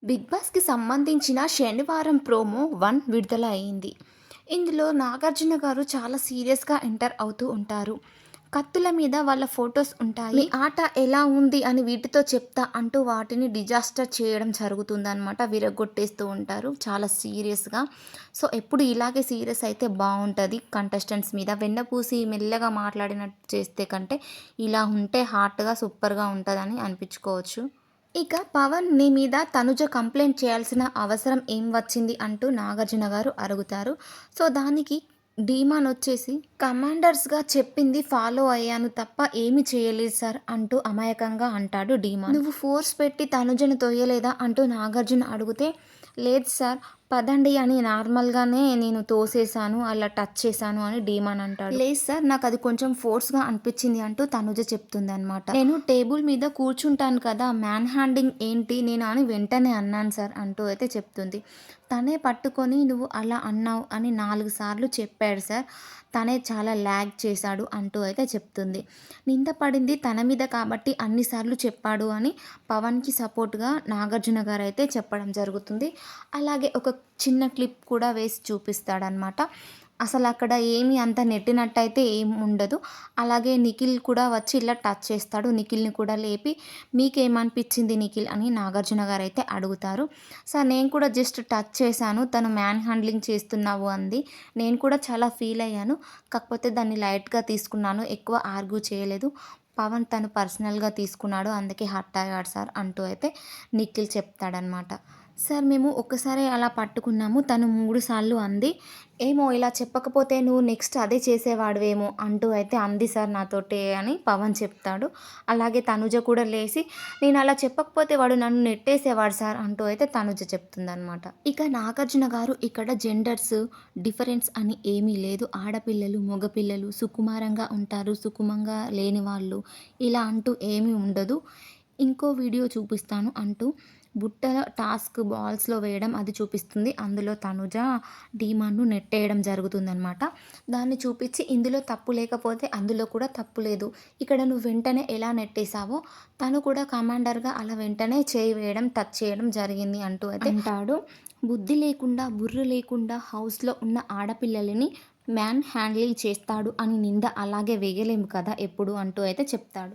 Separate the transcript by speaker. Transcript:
Speaker 1: Big బాస్‌కి సంబంధించిన శనివారం ప్రోమో 1 విడుదల అయింది. ఇందులో నాగార్జున గారు చాలా సీరియస్‌గా ఎంటర్ అవుతూ ఉంటారు. కత్తుల మీద వాళ్ళ ఫోటోస్ ఉంటాయి. మీ ఆట ఎలా ఉంది అని వీటితో చెప్తా అంటూ వాటిని డిజాస్టర్ చేయడం జరుగుతుందనమాట. విరగ్గొట్టేస్తూ ఉంటారు చాలా సీరియస్‌గా. సో, ఎప్పుడు ఇలాగే సీరియస్ అయితే బావుంటది కంటెస్టెంట్స్ మీద. వెన్నపూసి మెల్లగా మాట్లాడినట్టు చేస్తే కంటే ఇలా ఉంటే హార్ట్‌గా సూపర్‌గా ఉంటదని అనిపించుకోవచ్చు. ఇక పవన్ నీ మీద తనుజ కంప్లైంట్ చేయాల్సిన అవసరం ఏం వచ్చింది అంటూ నాగార్జున గారు అడుగుతారు. సో, దానికి ధీమాన్ వచ్చేసి కమాండర్స్‌గా చెప్పింది ఫాలో అయ్యాను తప్ప ఏమి చేయలేదు సార్ అంటూ అమాయకంగా అంటాడు ధీమాన్. నువ్వు ఫోర్స్ పెట్టి తనుజను తొయ్యలేదా అంటూ నాగార్జున అడిగితే లేదు సార్ పదండి అని నార్మల్‌గానే నేను తోసేసాను. అలా టచ్ చేశాను అని ధీమాన్ అంటాడు. లేదు సార్ నాకది కొంచెం ఫోర్స్‌గా అనిపించింది అంటూ తనుజ చెప్తుందనమాట. నేను టేబుల్ మీద కూర్చుంటాను కదా! మ్యాన్ హ్యాండింగ్ ఏంటి నేను అని వెంటనే అన్నాను సార్ అంటూ అయితే చెప్తుంది. తనే పట్టుకొని నువ్వు అలా అన్నావు అని 4 సార్లు చెప్పాడు సార్. తనే చాలా ల్యాగ్ చేశాడు అంటూ అయితే చెప్తుంది. నింద పడింది తన మీద కాబట్టి అన్ని సార్లు చెప్పాడు అని పవన్‌కి సపోర్ట్‌గా నాగార్జున గారైతే చెప్పడం జరుగుతుంది. అలాగే ఒక చిన్న క్లిప్ కూడా వేసి చూపిస్తాడనమాట. అసలక్కడ ఏమి అంత నెట్టినట్టయితే ఏం ఉండదు. అలాగే నిఖిల్ కూడా వచ్చి ఇలా టచ్ చేస్తాడు. నిఖిల్‌ని కూడా లేపి మీకేమనిపించింది నిఖిల్ అని నాగార్జున గారైతే అడుగుతారు. సార్ నేను కూడా జస్ట్ టచ్ చేశాను. తను మ్యాన్ హ్యాండ్లింగ్ చేస్తున్నావు అంది. నేను కూడా చాలా ఫీల్ అయ్యాను. కాకపోతే దాన్ని లైట్‌గా తీసుకున్నాను. ఎక్కువ ఆర్గ్యూ చేయలేదు. పవన్ తను పర్సనల్‌గా తీసుకున్నాడు. అందుకే హర్ట్ అయ్యాడు సార్ అంటూ అయితే నిఖిల్ చెప్తాడనమాట. సార్ మేము ఒక్కసారే అలా పట్టుకున్నాము. తను 3 సార్లు అంది. ఏమో ఇలా చెప్పకపోతే నువ్వు నెక్స్ట్ అదే చేసేవాడివేమో అంటూ అయితే అంది సార్ నాతోటి అని పవన్ చెప్తాడు. అలాగే తనుజ కూడా లేసి నేను అలా చెప్పకపోతే వాడు నన్ను నెట్టేసేవాడు సార్ అంటూ అయితే తనుజ చెప్తుందనమాట. ఇక నాగార్జున గారు ఇక్కడ జెండర్స్ డిఫరెన్స్ అని ఏమీ లేదు. ఆడపిల్లలు, మగపిల్లలు సుకుమారంగా ఉంటారు. సుకుమంగా లేని వాళ్ళు ఇలా అంటూ ఏమీ ఉండదు. ఇంకో వీడియో చూపిస్తాను అంటూ బుట్టలో టాస్క్ బాల్స్‌లో వేయడం అది చూపిస్తుంది. అందులో తనుజ ధీమాన్‌ను నెట్టేయడం జరుగుతుందనమాట. దాన్ని చూపిచ్చి ఇందులో తప్పు లేకపోతే అందులో కూడా తప్పు లేదు. ఇక్కడ నువ్వు వెంటనే ఎలా నెట్టేసావో తను కూడా కమాండర్‌గా అలా వెంటనే చేయి వేయడం, టచ్ చేయడం జరిగింది అంటూ అయితే అంటాడు. బుద్ధి లేకుండా, బుర్ర లేకుండా హౌస్‌లో ఉన్న ఆడపిల్లలని మ్యాన్ హ్యాండ్లింగ్ చేస్తాడు అని నింద అలాగే వేయలేము కదా ఎప్పుడు అంటూ అయితే చెప్తాడు.